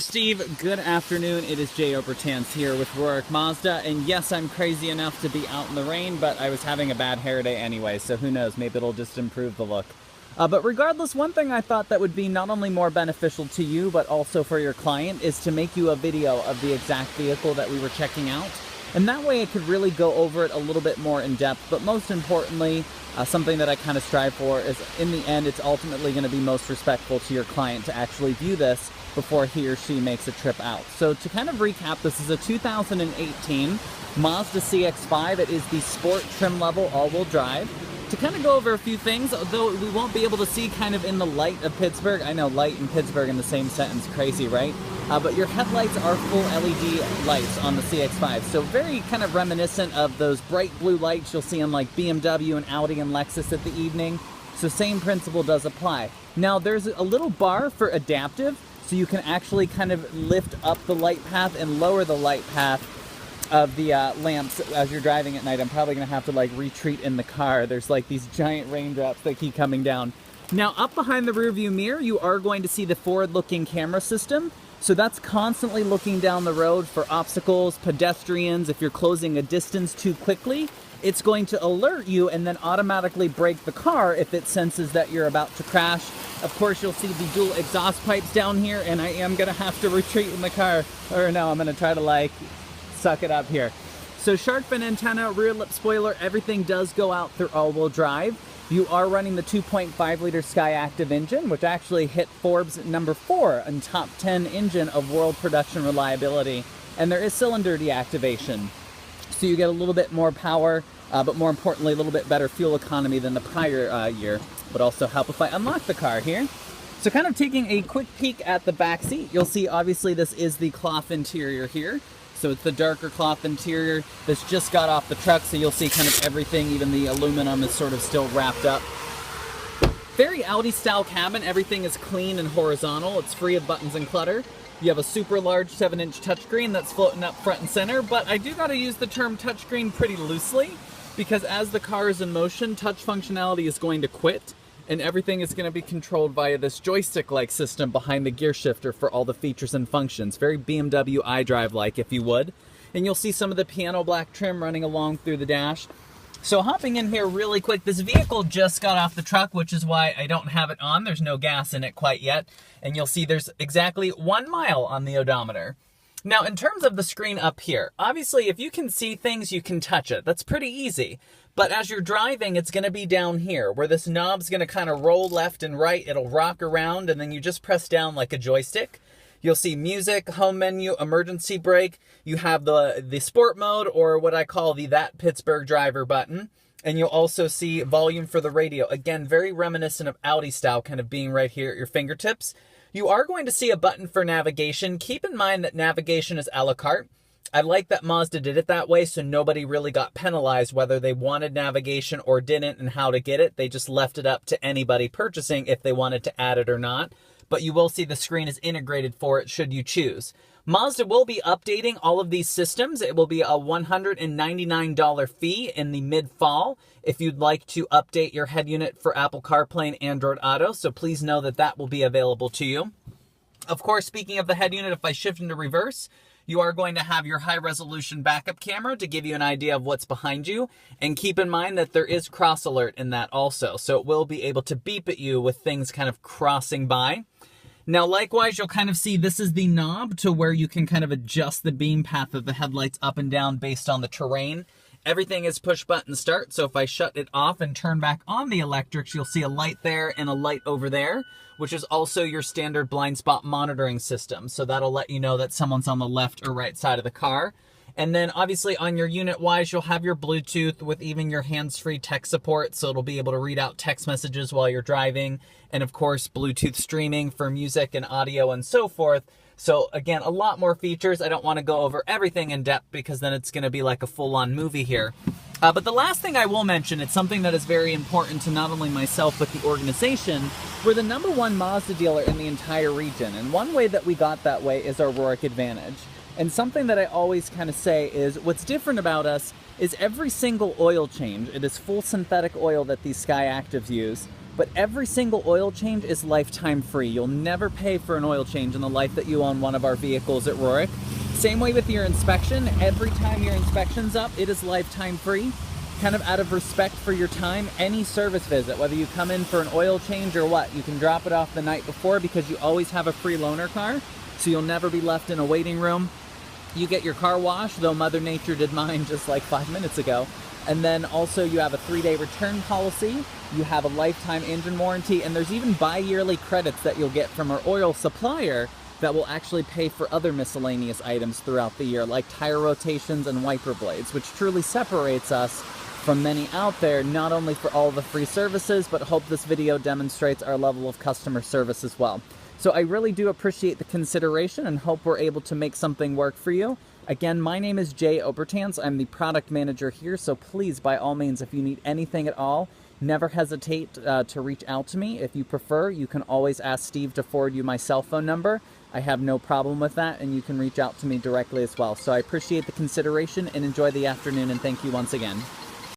Steve. Good afternoon. It is Jay Obertans here with Rourke Mazda. And yes, I'm crazy enough to be out in the rain, but I was having a bad hair day anyway, so who knows, maybe it'll just improve the look. But regardless, one thing I thought that would be not only more beneficial to you, but also for your client, is to make you a video of the exact vehicle that we were checking out. And that way it could really go over it a little bit more in depth, but most importantly, something that I kind of strive for is, in the end, it's ultimately going to be most respectful to your client to actually view this before he or she makes a trip out. So to kind of recap, this is a 2018 Mazda CX-5. It is the sport trim level all-wheel drive. To kind of go over a few things, although we won't be able to see kind of in the light of Pittsburgh. I know light and Pittsburgh in the same sentence, crazy, right? But your headlights are full LED lights on the CX-5. So very kind of reminiscent of those bright blue lights you'll see on like BMW and Audi and Lexus at the evening. So same principle does apply. Now there's a little bar for adaptive, so you can actually kind of lift up the light path and lower the light path of the lamps as you're driving at night. I'm probably gonna have to like retreat in the car. There's like these giant raindrops that keep coming down. Now up behind the rear view mirror, you are going to see the forward-looking camera system. So that's constantly looking down the road for obstacles, pedestrians. If you're closing a distance too quickly, it's going to alert you and then automatically brake the car if it senses that you're about to crash. Of course, you'll see the dual exhaust pipes down here, and I am gonna have to retreat in the car. Or no, I'm gonna try to like suck it up here. So shark fin antenna, rear lip spoiler, everything does go out through all-wheel drive. You are running the 2.5 liter Skyactiv engine, which actually hit Forbes #4 in top 10 engine of world production reliability. And there is cylinder deactivation. So you get a little bit more power, but more importantly, a little bit better fuel economy than the prior year. Would also help if I unlock the car here. So kind of taking a quick peek at the back seat, you'll see obviously this is the cloth interior here. So it's the darker cloth interior. This just got off the truck, so you'll see kind of everything, even the aluminum is sort of still wrapped up. Very Audi style cabin. Everything is clean and horizontal. It's free of buttons and clutter. You have a super large 7-inch touchscreen that's floating up front and center, but I do gotta use the term touchscreen pretty loosely, because as the car is in motion, touch functionality is going to quit, and everything is going to be controlled via this joystick-like system behind the gear shifter for all the features and functions. Very BMW iDrive-like, if you would. And you'll see some of the piano black trim running along through the dash. So hopping in here really quick, this vehicle just got off the truck, which is why I don't have it on. There's no gas in it quite yet. And you'll see there's exactly 1 mile on the odometer. Now, in terms of the screen up here, obviously, if you can see things, you can touch it. That's pretty easy. But as you're driving, it's going to be down here, where this knob's going to kind of roll left and right. It'll rock around, and then you just press down like a joystick. You'll see music, home menu, emergency brake. You have the sport mode, or what I call the That Pittsburgh Driver button. And you'll also see volume for the radio. Again, very reminiscent of Audi style, kind of being right here at your fingertips. You are going to see a button for navigation. Keep in mind that navigation is a la carte. I like that Mazda did it that way, so nobody really got penalized whether they wanted navigation or didn't and how to get it. They just left it up to anybody purchasing if they wanted to add it or not. But you will see the screen is integrated for it should you choose. Mazda will be updating all of these systems. It will be a $199 fee in the mid-fall if you'd like to update your head unit for Apple CarPlay and Android Auto. So please know that that will be available to you. Of course, speaking of the head unit, if I shift into reverse, you are going to have your high-resolution backup camera to give you an idea of what's behind you. And keep in mind that there is cross alert in that also. So it will be able to beep at you with things kind of crossing by. Now, likewise, you'll kind of see this is the knob to where you can kind of adjust the beam path of the headlights up and down based on the terrain. Everything is push button start, so if I shut it off and turn back on the electrics, you'll see a light there and a light over there, which is also your standard blind spot monitoring system. So that'll let you know that someone's on the left or right side of the car. And then obviously on your unit-wise, you'll have your Bluetooth with even your hands-free text support, so it'll be able to read out text messages while you're driving. And of course, Bluetooth streaming for music and audio and so forth. So again, a lot more features. I don't want to go over everything in depth because then it's going to be like a full-on movie here. But the last thing I will mention, it's something that is very important to not only myself but the organization. We're the #1 Mazda dealer in the entire region, and one way that we got that way is our Rourke Advantage. And something that I always kind of say is what's different about us is every single oil change, it is full synthetic oil that these Skyactivs use, But every single oil change is lifetime free. You'll never pay for an oil change in the life that you own one of our vehicles at Rorick. Same way with your inspection. Every time your inspection's up, it is lifetime free. Kind of out of respect for your time, any service visit, whether you come in for an oil change or what, you can drop it off the night before because you always have a free loaner car, so you'll never be left in a waiting room. You get your car washed, though Mother Nature did mine just like 5 minutes ago. And then also you have a 3-day return policy, you have a lifetime engine warranty, and there's even bi-yearly credits that you'll get from our oil supplier that will actually pay for other miscellaneous items throughout the year, like tire rotations and wiper blades, which truly separates us from many out there, not only for all the free services, but hope this video demonstrates our level of customer service as well. So I really do appreciate the consideration and hope we're able to make something work for you. Again, my name is Jay Obertans. I'm the product manager here, so please, by all means, if you need anything at all, never hesitate to reach out to me. If you prefer, you can always ask Steve to forward you my cell phone number. I have no problem with that, and you can reach out to me directly as well. So I appreciate the consideration and enjoy the afternoon, and thank you once again.